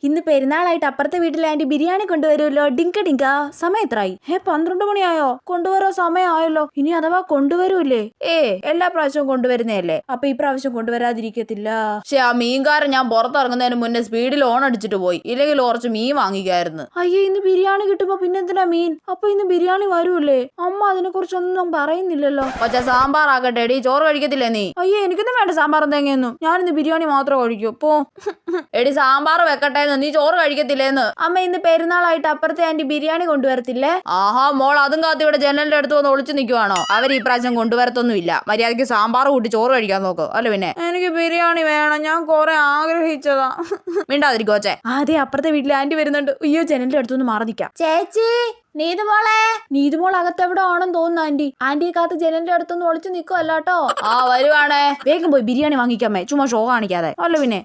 ഇന്ന് പെരുന്നാളായിട്ട് അപ്പുറത്തെ വീട്ടിലെ ആന്റി ബിരിയാണി കൊണ്ടുവരുമല്ലോ. ഡിങ്ക ഡിങ്ക. സമയം എത്രയായി? 12 മണിയായോ? കൊണ്ടുവരാൻ സമയമായല്ലോ. ഇനി അഥവാ കൊണ്ടുവരൂല്ലേ? എല്ലാ പ്രാവശ്യവും കൊണ്ടുവരുന്നതല്ലേ, അപ്പൊ ഈ പ്രാവശ്യം കൊണ്ടുവരാതിരിക്കത്തില്ല. പക്ഷെ ആ മീൻകാരൻ ഞാൻ പുറത്തിറങ്ങുന്നതിന് മുന്നേ സ്പീഡിൽ ഓൺ അടിച്ചിട്ട് പോയി, ഇല്ലെങ്കിൽ കുറച്ച് മീൻ വാങ്ങിക്കായിരുന്നു. അയ്യേ, ഇന്ന് ബിരിയാണി കിട്ടുമ്പോ പിന്നെന്തിനാ മീൻ? അപ്പൊ ഇന്ന് ബിരിയാണി വരൂല്ലേ? അമ്മ അതിനെ കുറിച്ചൊന്നും പറയുന്നില്ലല്ലോ. പക്ഷെ സാമ്പാർ ആക്കട്ടെ എടി, ചോറ് കഴിക്കത്തില്ലേ നീ? അയ്യേ, എനിക്കൊന്നും വേണ്ട സാമ്പാറും തേങ്ങയൊന്നും. ഞാനിന്ന് ബിരിയാണി മാത്രം കഴിക്കൂ. പോ എടി, സാമ്പാർ വെക്കട്ടെ, നീ ചോറ് കഴിക്കത്തില്ലേന്ന്. അമ്മ ഇന്ന് പെരുന്നാളായിട്ട് അപ്പുറത്തെ ആന്റി ബിരിയാണി കൊണ്ടുവരത്തില്ലേ? ആഹാ മോൾ, അതും കാത്തി ഇവിടെ ജനലിന്റെ അടുത്ത് വന്ന് ഒളിച്ചു നിൽക്കുവാണോ? അവർ ഈ പ്രാവശ്യം കൊണ്ടുവരത്തൊന്നുമില്ല. മര്യാദയ്ക്ക് സാമ്പാർ കൂട്ടി ചോറ് കഴിക്കാൻ നോക്ക്. അല്ല പിന്നെ എനിക്ക് ബിരിയാണി വേണം, ഞാൻ കുറെ ആഗ്രഹിച്ചതാ. മിണ്ടാതിരിക്കോച്ചേ. അതെ, അപ്പുറത്തെ വീട്ടിലെ ആന്റി വരുന്നുണ്ട്. അയ്യോ, ജനലിന്റെ അടുത്തൊന്ന് മാറി നിൽക്കാം. ചേച്ചി, നീതുമോൾ അകത്തെവിടെ ആണെന്ന് തോന്നുന്നു. ആന്റിയെ കാത്ത് ജനലിന്റെ അടുത്തൊന്ന് ഒളിച്ചു നിൽക്കുവല്ലോ. ആ വരുവാണേ, വേഗം പോയി ബിരിയാണി വാങ്ങിക്കാമേ, ചുമ്മാ ഷോ കാണിക്കാതെ. അല്ല പിന്നെ